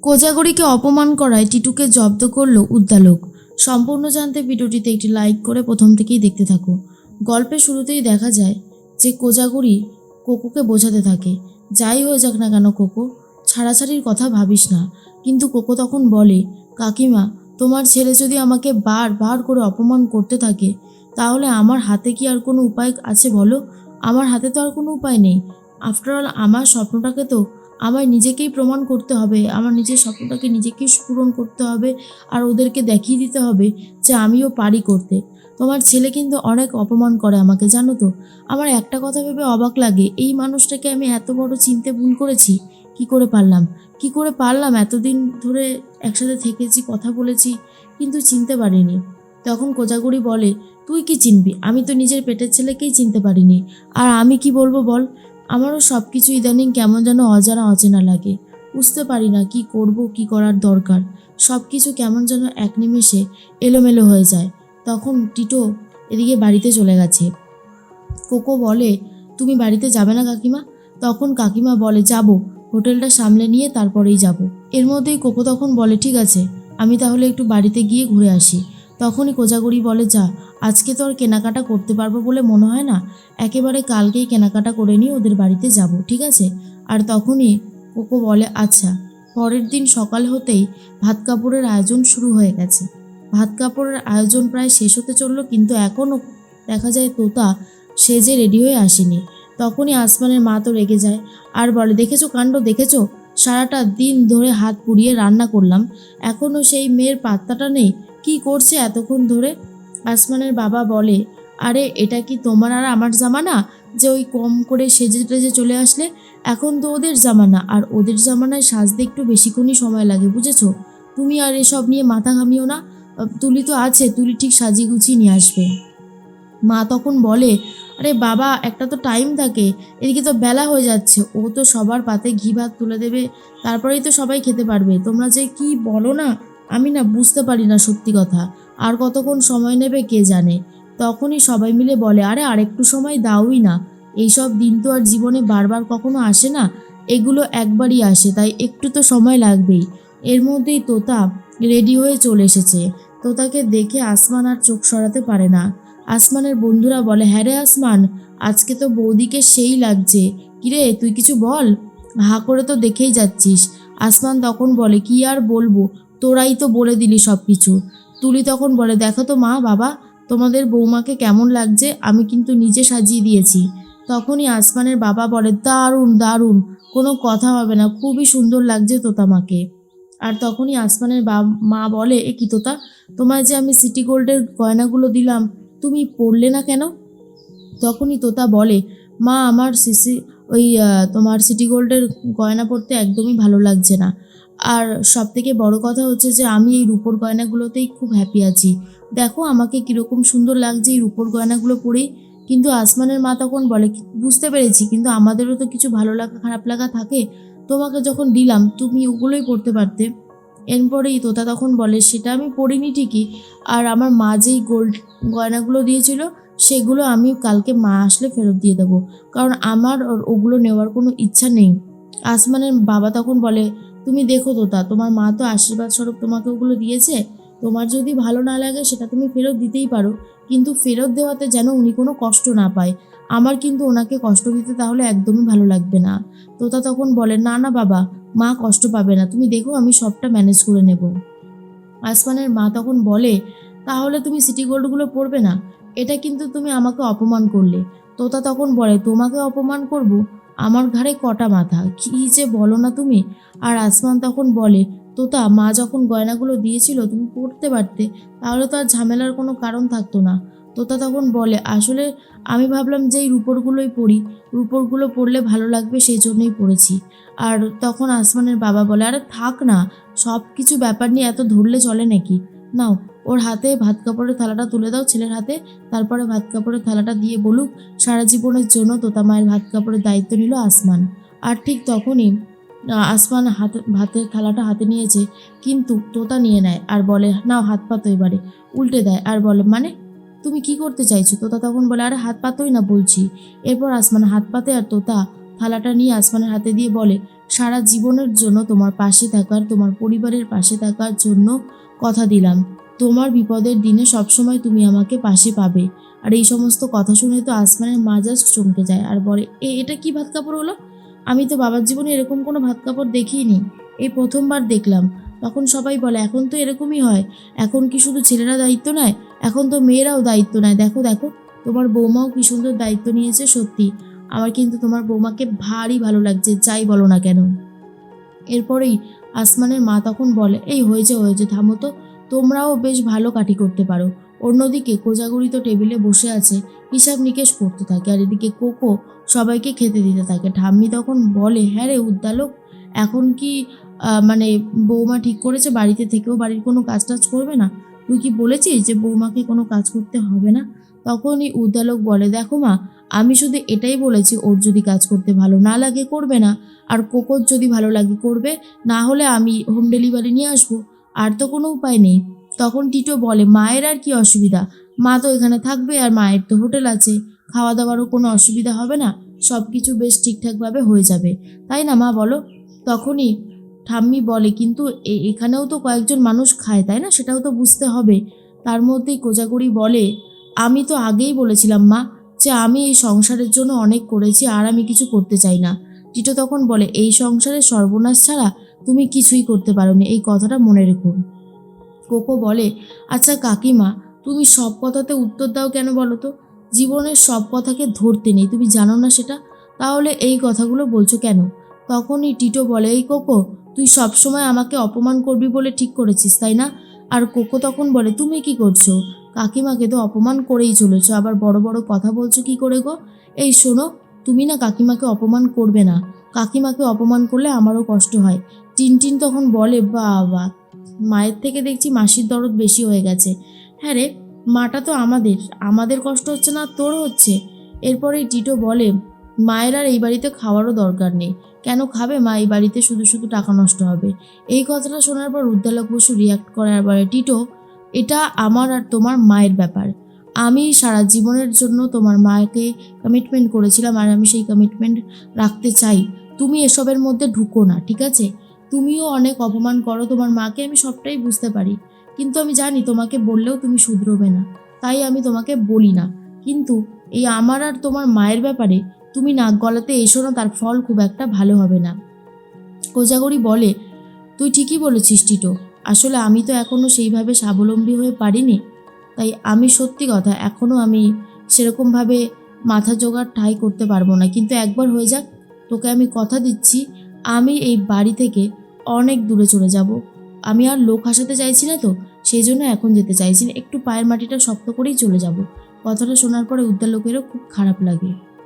কোজাগরীকে অপমান করায় টিটুকে জব্দ করল উদ্দালক। সম্পূর্ণ জানতে ভিডিওটিতে একটি লাইক করে প্রথম থেকেই দেখতে থাকো। গল্পের শুরুতেই দেখা যায় যে কোজাগরী কোকোকে বোঝাতে থাকে, যাই হয়ে যাক না কেন কোকো, ছাড়াছাড়ির কথা ভাবিস না। কিন্তু কোকো তখন বলে, কাকিমা, তোমার ছেলে যদি আমাকে বার করে অপমান করতে থাকে তাহলে আমার হাতে কি আর কোনো উপায় আছে বলো? আমার হাতে তো আর কোনো উপায় নেই। আফটারঅল আমার স্বপ্নটাকে তো আমায় নিজেকেই প্রমাণ করতে হবে, আমার নিজের স্বপ্নটাকে নিজেকেই পূরণ করতে হবে, আর ওদেরকে দেখিয়ে দিতে হবে যে আমিও পারি করতে। তোমার ছেলে কিন্তু অনেক অপমান করে আমাকে, জানো তো। আমার একটা কথা ভেবে অবাক লাগে, এই মানুষটাকে আমি এত বড় চিনতে ভুল করেছি। কি করে পারলাম এতদিন ধরে একসাথে থেকেছি, কথা বলেছি, কিন্তু চিনতে পারিনি। তখন কোজাগরী বলে, তুই কি চিনবি? আমি তো নিজের পেটের ছেলেকেই চিনতে পারিনি, আর আমি কি বলবো বল? আমারও সব কিছু ইদানিং কেমন যেন অজানা অচেনা লাগে। বুঝতে পারি না কি করব, কি করার দরকার। সব কিছু কেমন যেন এক নিমেষে এলোমেলো হয়ে যায়। তখন টিটো এদিকে বাড়িতে চলে গেছে। কোকো বলে, তুমি বাড়িতে যাবে না কাকিমা? তখন কাকিমা বলে, যাব, হোটেলটা সামলে নিয়ে তারপরেই যাব। এর মধ্যেই কোকো তখন বলে, ঠিক আছে, আমি তাহলে একটু বাড়িতে গিয়ে ঘুরে আসি। তখনই কোজাগরী বলে, যা, আজকে তো আর কেনাকাটা করতে পারবো বলে মনে হয় না, একেবারে কালকেই কেনাকাটা করে নিয়ে ওদের বাড়িতে যাব, ঠিক আছে? আর তখনই কোকো বলে, আচ্ছা। পরের দিন সকাল হতেই ভাত কাপড়ের আয়োজন শুরু হয়ে গেছে। ভাত কাপড়ের আয়োজন প্রায় শেষ হতে চললো, কিন্তু এখনও দেখা যায় তোতা সেজে রেডি হয়ে আসেনি। তখনই আসমানের মা তো রেগে যায় আর বলে, দেখেছো কাণ্ড, দেখেছো? সারাটা দিন ধরে হাত পুড়িয়ে রান্না করলাম, এখনও সেই মেয়ের পাত্তাটা নেই। কি করছে এতক্ষণ ধরে? আসমানের বাবা বলে, আরে এটা কি তোমার আর আমার জামানা যে ওই কম করে সেজে টেজে চলে আসলে? এখন তো ওদের জামানা, আর ওদের জামানায় সাজতে একটু বেশিক্ষণই সময় লাগে, বুঝেছো? তুমি আর এসব নিয়ে মাথা ঘামিও না। তুলি তো আছে, তুলি ঠিক সাজিয়ে গুছিয়ে নিয়ে আসবে। মা তখন বলে, আরে বাবা, একটা তো টাইম থাকে, এদিকে তো বেলা হয়ে যাচ্ছে, ও তো সবার পাতে ঘি ভাত তুলে দেবে, তারপরেই তো সবাই খেতে পারবে। তোমরা যে কি বলো না, আমি না বুঝতে পারি না সত্যি কথা। আর কতক্ষণ সময় নেবে কে জানে। তখনই সবাই মিলে বলে, আরে আরেকটু সময় দাওই না, এইসব দিন তো আর জীবনে বারবার কখনো আসে না, এগুলো একবারই আসে, তাই একটু তো সময় লাগবেই। এর মধ্যেই তোতা রেডি হয়ে চলে এসেছে। তোতাকে দেখে আসমান আর চোখ সরাতে পারে না। আসমানের বন্ধুরা বলে, হ্যাঁ রে আসমান, আজকে তো বৌদিকে সেই লাগছে। কিরে, তুই কিছু বল, হা করে তো দেখেই যাচ্ছিস। আসমান তখন বলে, কি আর বলবো, তোরাই তো বলে দিলি সব কিছু। তুলি তখন বলে, দেখো তো মা, বাবা, তোমাদের বৌমাকে কেমন লাগছে, আমি কিন্তু নিজে সাজিয়ে দিয়েছি। তখনই আসমানের বাবা বলে, দারুণ দারুণ, কোনো কথা হবে না, খুবই সুন্দর লাগছে তোতামাকে। আর তখনই আসমানের মা বলে, এ কি তোতা, তোমায় যে আমি সিটি গোল্ডের গয়নাগুলো দিলাম, তুমি পড়লে না কেন? তখনই তোতা বলে, মা, আমার ওই তোমার সিটি গোল্ডের গয়না পরতে একদমই ভালো লাগছে না। আর সব থেকে বড় কথা হচ্ছে যে আমি এই রূপোর গয়নাগুলোতেই খুব হ্যাপি আছি। দেখো আমাকে কীরকম সুন্দর লাগছে এই রূপোর গয়নাগুলো পরেই। কিন্তু আসমানের মা তখন বলে, বুঝতে পেরেছি, কিন্তু আমাদেরও তো কিছু ভালো লাগা খারাপ লাগা থাকে। তোমাকে যখন দিলাম তুমি ওগুলোই পরতে পারতে। এরপরেই তোতা তখন বলে, সেটা আমি পরিনি ঠিকই, আর আমার মা যেই গোল্ড গয়নাগুলো দিয়েছিল সেগুলো আমি কালকে মা আসলে ফেরত দিয়ে দেবো, কারণ আমার ওগুলো নেওয়ার কোনো ইচ্ছা নেই। আসমানের বাবা তখন বলে, তুমি দেখো তোতা, তোমার মা তো আশীর্বাদ স্বরূপ তোমাকে ওগুলো দিয়েছে, তোমার যদি ভালো না লাগে সেটা তুমি ফেরত দিতেই পারো, কিন্তু ফেরত দেওয়াতে যেন উনি কোনো কষ্ট না পায়। আমার কিন্তু ওনাকে কষ্ট দিতে তাহলে একদমই ভালো লাগবে না। তোতা তখন বলে, না না বাবা, মা কষ্ট পাবে না, তুমি দেখো আমি সবটা ম্যানেজ করে নেব। আসমানের মা তখন বলে, তাহলে তুমি সিটি গোল্ডগুলো পরবে না? এটা কিন্তু তুমি আমাকে অপমান করলে। তোতা তখন বলে, তোমাকে অপমান করব? আমার ঘাড়ে কটা মাথা, কী যে বলো না তুমি। আর আসমান তখন বলে, তোতা, মা যখন গয়নাগুলো দিয়েছিল তুমি পরতে পারতে, তাহলে তো আর ঝামেলার কোনো কারণ থাকতো না। তোতা তখন বলে, আসলে আমি ভাবলাম যে এই রূপোরগুলোই পরি, রূপোরগুলো পরলে ভালো লাগবে, সেই জন্যই পরেছি। আর তখন আসমানের বাবা বলে, আরে থাক না, সব কিছু ব্যাপার নিয়ে এত ধরলে চলে নাকি? নাও, ওর হাতে ভাত কাপড়ের থালাটা তুলে দাও, ছেলের হাতে। তারপরে ভাত কাপড়ের থালাটা দিয়ে বলুক, সারা জীবনের জন্য তোতা মায়ের ভাত কাপড়ের দায়িত্ব নিল আসমান। আর ঠিক তখনই আসমান ভাতের থালাটা হাতে নিয়েছে, কিন্তু তোতা নিয়ে নেয় আর বলে, নাও হাত পাতো এবারে। উল্টে দেয় আর বলে, মানে তুমি কি করতে চাইছো? তোতা তখন বলে, আরে হাত পাতোই না বলছি। এরপর আসমান হাত পাতে আর তোতা থালাটা নিয়ে আসমানের হাতে দিয়ে বলে, সারা জীবনের জন্য তোমার পাশে থাকার, তোমার পরিবারের পাশে থাকার জন্য কথা দিলাম। তোমার বিপদের দিনে সবসময় তুমি আমাকে পাশে পাবে। আর এই সমস্ত কথা শুনে তো আসমানের মা জাস্ট চমকে যায় আর বলে, এটা কি ভাত কাপড় হলো? আমি তো বাবার জীবনে এরকম কোনো ভাত কাপড় দেখিনি, এই প্রথমবার দেখলাম। তখন সবাই বলে, এখন তো এরকমই হয়, এখন কি শুধু ছেলেরা দায়িত্ব নেয়, এখন তো মেয়েরাও দায়িত্ব নেয়। দেখো দেখো, তোমার বৌমাও কি সুন্দর দায়িত্ব নিয়েছে। সত্যি আমার কিন্তু তোমার বৌমাকে ভারী ভালো লাগছে, যাই বলো না কেন। এরপরেই আসমানের মা তখন বলে, হয়েছে হয়েছে, থামো তো, তোমরাও বেশ ভালো কাঠি করতে পারো। অন্যদিকে কোজাগরি তো টেবিলে বসে আছে, হিসাব নিকেশ করতে থাকে, আর এদিকে কোকো সবাইকে খেতে দিতে থাকে। ঠাম্মি তখন বলে, হ্যাঁ রে উদ্দালক, এখন কি মানে বৌমা ঠিক করেছে বাড়িতে থেকেও বাড়ির কোনো কাজ টাজ করবে না? তুই কি বলেছিস যে বৌমাকে কোনো কাজ করতে হবে না? তখনই উদ্দালক বলে, দেখো মা, আমি শুধু এটাই বলেছি, ওর যদি কাজ করতে ভালো না লাগে করবে না, আর কোকোর যদি ভালো লাগে করবে, না হলে আমি হোম ডেলিভারি নিয়ে আসবো, আর তো কোনো উপায় নেই। তখন টিটো বলে, মায়ের আর কি অসুবিধা, মা তো এখানে থাকবে, আর মায়ের তো হোটেল আছে, খাওয়া দাওয়ারও কোনো অসুবিধা হবে না, সব কিছু বেশ ঠিকঠাকভাবে হয়ে যাবে, তাই না মা বলো? তখনই ঠাম্মি বলে, কিন্তু এখানেও তো কয়েকজন মানুষ খায়, তাই না, সেটাও তো বুঝতে হবে। তার মধ্যেই কোজাগরি বলে, আমি তো আগেই বলেছিলাম মা, যে আমি এই সংসারের জন্য অনেক করেছি, আর আমি কিছু করতে চাই না। টিটো তখন বলে, এই সংসারের সর্বনাশ ছাড়া তুমি কিছুই করতে পারোনি, এই কথাটা মনে রেখো। কোকো বলে, আচ্ছা কাকিমা, তুমি সব কথাতে উত্তর দাও কেন বলো তো? জীবনের সব কথাকে ধরতে নেই, তুমি জানো না সেটা? তাহলে এই কথাগুলো বলছো কেন? তখনই টিটো বলে, এই কোকো, তুই সবসময় আমাকে অপমান করবি বলে ঠিক করেছিস, তাই না? আর কোকো তখন বলে, তুমি কি করছো? কাকিমাকে তো অপমান করেই চলেছো, আবার বড় বড় কথা বলছো কি করে গো? এই শোনো, তুমি না কাকিমাকে অপমান করবে না, কাকিমাকে অপমান করলে আমারও কষ্ট হয়। টিনটিন তখন বলে, বাবা, মায়ের থেকে দেখছি মাসির দরদ বেশি হয়ে গেছে। হ্যাঁ রে, মাটা তো আমাদের, আমাদের কষ্ট হচ্ছে না, তোর হচ্ছে। এরপরেই টিটো বলে, মায়ের আর এই বাড়িতে খাওয়ারও দরকার নেই, কেন খাবে মা এই বাড়িতে, শুধু শুধু টাকা নষ্ট হবে। এই কথাটা শোনার পর উদ্দালক বসু রিয়াক্ট করে আর বলে, টিটো, এটা আমার আর তোমার মায়ের ব্যাপার। আমি সারা জীবনের জন্য তোমার মাকে কমিটমেন্ট করেছিলাম, আর আমি সেই কমিটমেন্ট রাখতে চাই। তুমি এসবের মধ্যে ঢুকো না, ঠিক আছে? তুমিও অনেক অপমান করো তোমার মাকে, আমি সবটাই বুঝতে পারি, কিন্তু আমি জানি তোমাকে বললেও তুমি শুধরোবে না, তাই আমি তোমাকে বলি না। কিন্তু এই আমার আর তোমার মায়ের ব্যাপারে তুমি নাক গলাতে এসো না, তার ফল খুব একটা ভালো হবে না। কোজাগরি বলে, তুই ঠিকই বলেছিস টিটো, আসলে আমি তো এখনও সেইভাবে স্বাবলম্বী হয়ে পারিনি, তাই আমি সত্যি কথা এখনও আমি সেরকমভাবে মাথা জোগাড় ঠাঁই করতে পারবো না, কিন্তু একবার হয়ে যাক, তোকে আমি কথা দিচ্ছি, আমি এই বাড়ি থেকে অনেক দূরে চলে যাব। আমি আর লোক হাসাতে চাইছি না তো, সেই জন্য এখন যেতে চাইছি না, একটু পায়ের মাটিটা শক্ত করেই চলে যাব। কথাটা শোনার পরে উদ্দালকেরও খুব খারাপ লাগে।